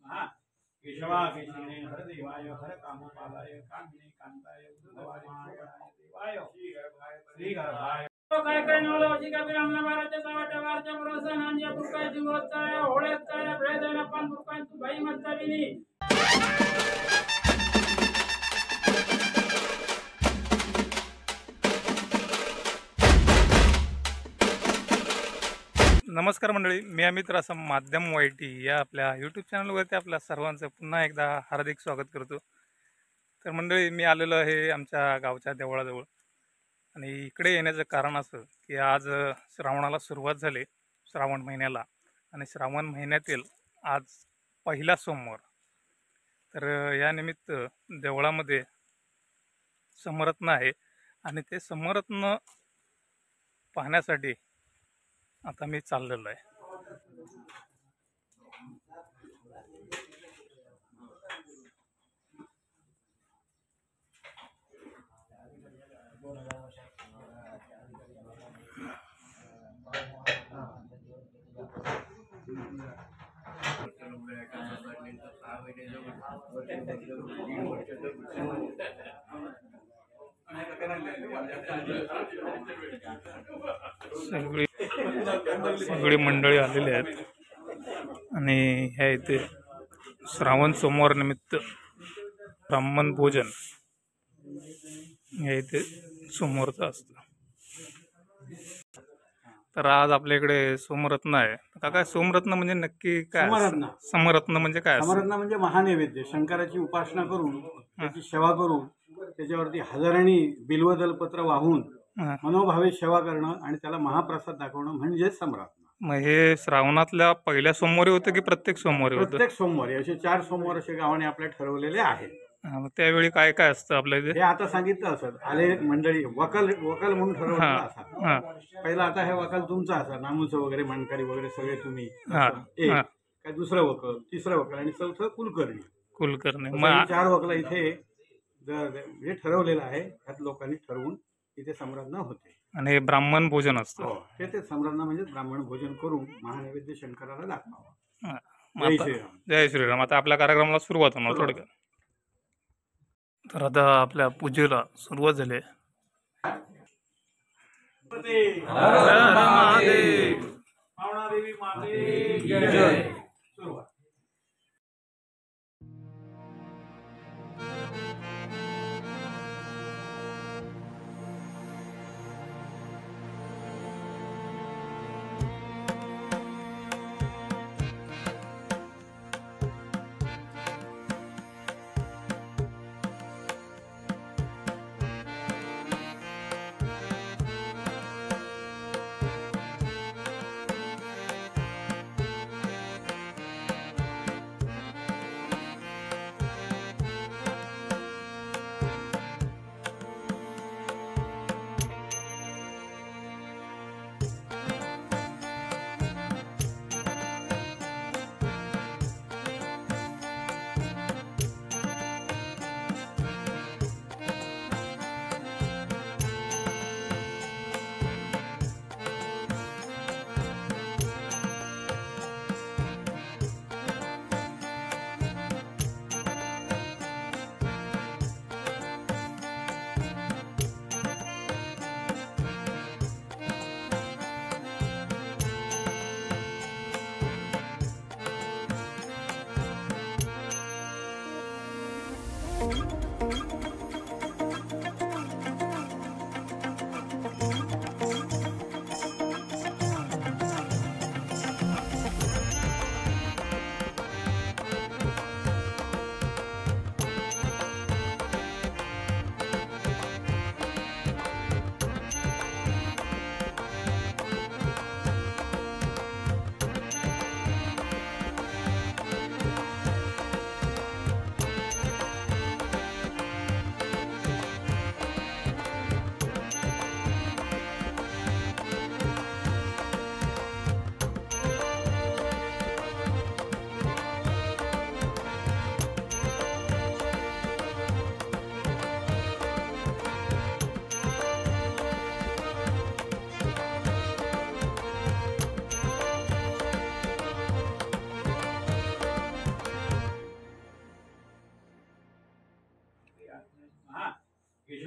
केशवा केशिने हर देवाय हर कामपालाय कामिने कांताय उद्धवाय देवाय श्री गर्भाय काय काय नवलवची का बिरामना बाराच्या सावाच्या वारच्या बरोसा नांदिया पुरकाय जिंगोचाय होळ्याचाय भेदैना पान पुरकाय तू भाई मस्ताविनी नमस्कार मंडळी, मी अमित रासम माध्यम वाईटी या आपल्या यूट्यूब चॅनलवरती आपल्या सर्वांचं पुन्हा एकदा हार्दिक स्वागत करतो। तर मंडळी, मी आलेलो आहे आमच्या गावच्या देवळाजवळ आणि इकडे येण्याचं कारण असं की आज श्रावणाला सुरुवात झाली, श्रावण महिन्याला, आणि श्रावण महिन्यातील आज पहिला सोमवार। तर या निमित्त देवळामध्ये समरत्न आहे आणि ते समरत्न पाहण्यासाठी आता मी चाललेलो आहे। सगळी मंडळी आलेली आहेत आणि ह्या इथे श्रावण सोमवार निमित्त ब्राह्मण भोजन ह्या इथे सोमवारचं असतं। तर आज आपल्या इकडे सोमरत्न आहे। काय सोमरत्न म्हणजे नक्की काय? समरत्न म्हणजे काय? समरत्न म्हणजे महानैवेद्य, शंकराची उपासना करून त्याची सेवा करून त्याच्यावरती हजारांनी बिल्वदलपत्र वाहून मनोभावे सेवा करणं आणि त्याला महाप्रसाद दाखवणं म्हणजे समरत्न। मग हे श्रावणातल्या पहिल्या सोमवारी होतं की प्रत्येक सोमवारी होतं? प्रत्येक सोमवारी, असे 4 सोमवार असे गावाने आपल्या ठरवलेले आहेत। त्यावेळी काय काय असतं आपल्या इथे? हे आता सांगितलं असं आले मंडळी वकल म्हणून ठरवलं असा। पहिला आता हे वकल तुमचा असा, नामूचं वगैरे मानकरी वगैरे सगळे तुम्ही एक, काय दुसरं वकल, तिसरं वकल आणि चौथं कुलकर्णी। 4 वकल इथे हे ठरवलेलं आहे। ह्यात लोकांनी ठरवून इथे समरत्न होते आणि हे ब्राह्मण भोजन असतं। ते समरत्न म्हणजे ब्राह्मण भोजन करून महानैवेद्य शंकराला दाखवावं। जय श्रीराम। आता आपल्या कार्यक्रमाला सुरुवात होणार थोडक्यात। तर आता आपल्या पूजेला सुरुवात झाली। देवी माते जय। सुरुवात।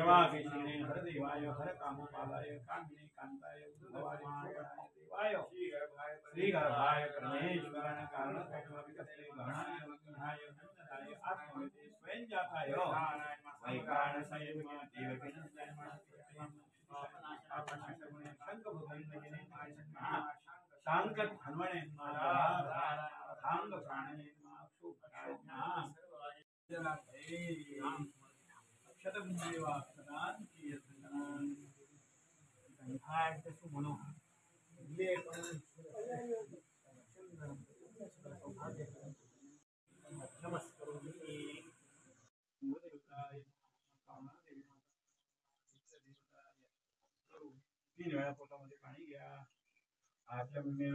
केशवाकेशने हरदेवाय हरकामपालाय कामिने कांताय उद्धवाय देवाय श्रीगर्भाय परमेश्वराय कारणकल्पविकसे गणाय गणाय नंदनाय आत्मवेदे स्वयंजाताय वैकानसाय देवकीनंदनाय शांकत हनुमने धांग प्राणे अक्षतमुदेवा सदान की सदान संहाय तसु मनो नमस्करोमि तीन वेळा पोटामध्ये पाणी घ्या. आचम्य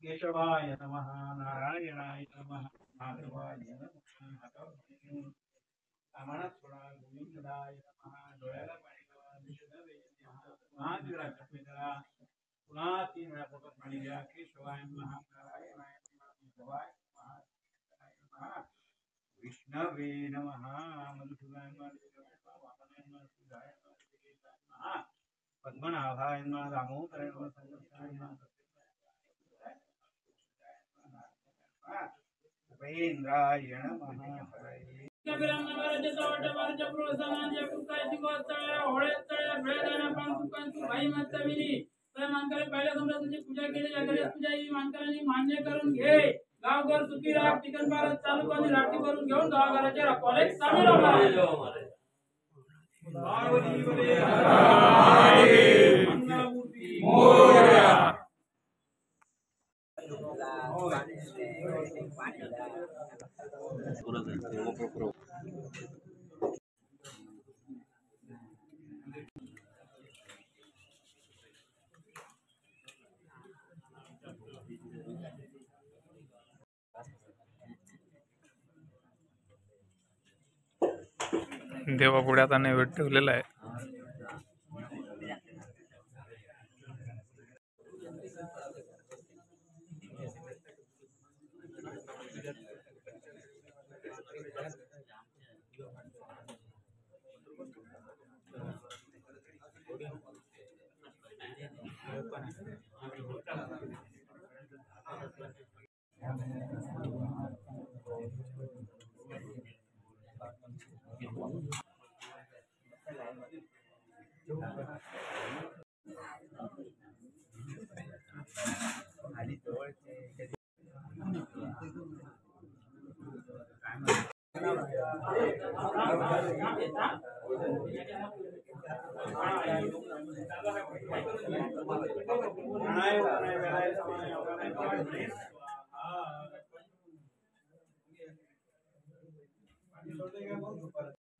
केशवाय नमः नारायणाय नमः माधवाय नमः सामानात थोडा गोविंदाय नमः डोळ्याला पाणी लावा पुन्हा पुन्हा तीन वेळा पोटात पाणी घ्या. केशवाय नमः नारायणाय नमः माधवाय नमः विष्णवे नमः मधुसूदनाय नमः वामनाय नमः सुधाय नमः पद्मनाभाय नमः दामोदराय नमः संकर्षणाय नमः उपेंद्राय नमः पूजा केली गणेश पूजा ही मानकरांनी मान्य करून घे. गावघर सुखी राख चिकन पारत चालू करून राठी करून घेऊन गावघराच्या रखवाले सामील होणार. देवापुढे आता नैवेद्य ठेवलेला आहे.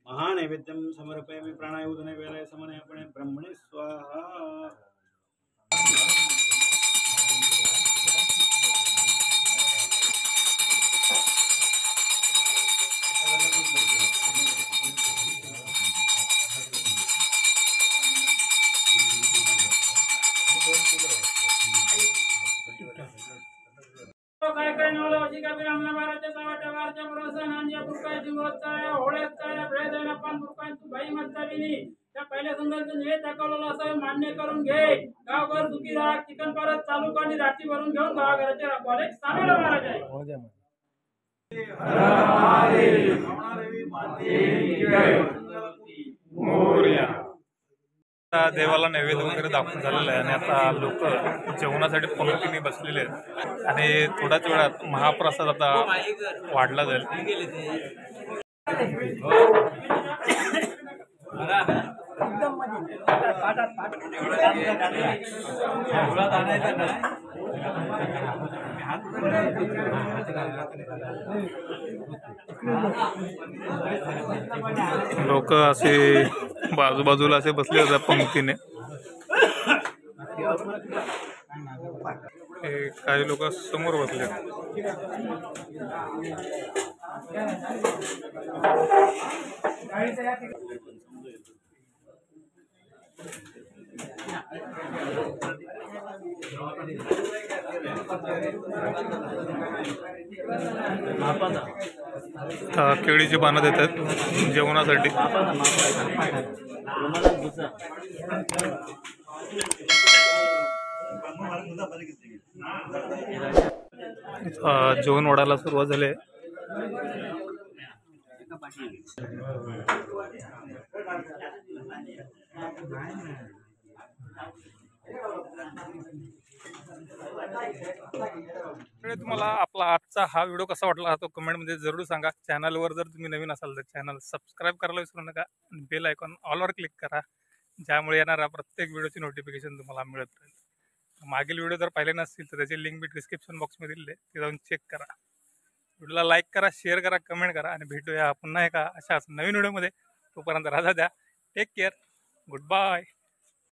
महानैवेद्यं समर्पयामि प्राणायुधने वेलाय समनयपणे ब्रह्मणे स्वाहा. पहिल्या संघाचं निवेद दाखवलेलं असं मान्य करून घे. गावभर सुखी राख चिकन परत चालू आणि राठी भरून घेऊन गावाघराचे रखवाले सामील होणार आहे. आता देवाला नैवेद्य वगैरे दाखवून झालेलं आहे आणि आता लोक जेवणासाठी पंक्तीने बसलेले आहेत आणि थोड्याच वेळात महाप्रसाद आता वाढला जाईल. लोक असे बाजूबाजूला असे बसले होते पंक्तीने. काही लोक समोर बसले. केळीची पानं देतात जेवणासाठी. जेवण वाढायला सुरुवात झाली आहे. तुम्हाला आपला आजचा हा व्हिडिओ कसा वाटला तो कमेंटमध्ये जरूर सांगा. चॅनलवर जर तुम्ही नवीन असाल तर चॅनल सबस्क्राईब करायला विसरू नका. बेल आयकॉन ऑलवर क्लिक करा, ज्यामुळे येणारा प्रत्येक व्हिडिओची नोटिफिकेशन तुम्हाला मिळत राहील. मागील व्हिडिओ जर पाहिले नसतील तर त्याची लिंक मी डिस्क्रिप्शन बॉक्समध्ये दिली आहे, ते जाऊन चेक करा. व्हिडिओला लाईक करा, शेअर करा, कमेंट करा आणि भेटूया पुन्हा एका अशाच नवीन व्हिडिओमध्ये. तोपर्यंत राजा द्या. Take care. Good bye.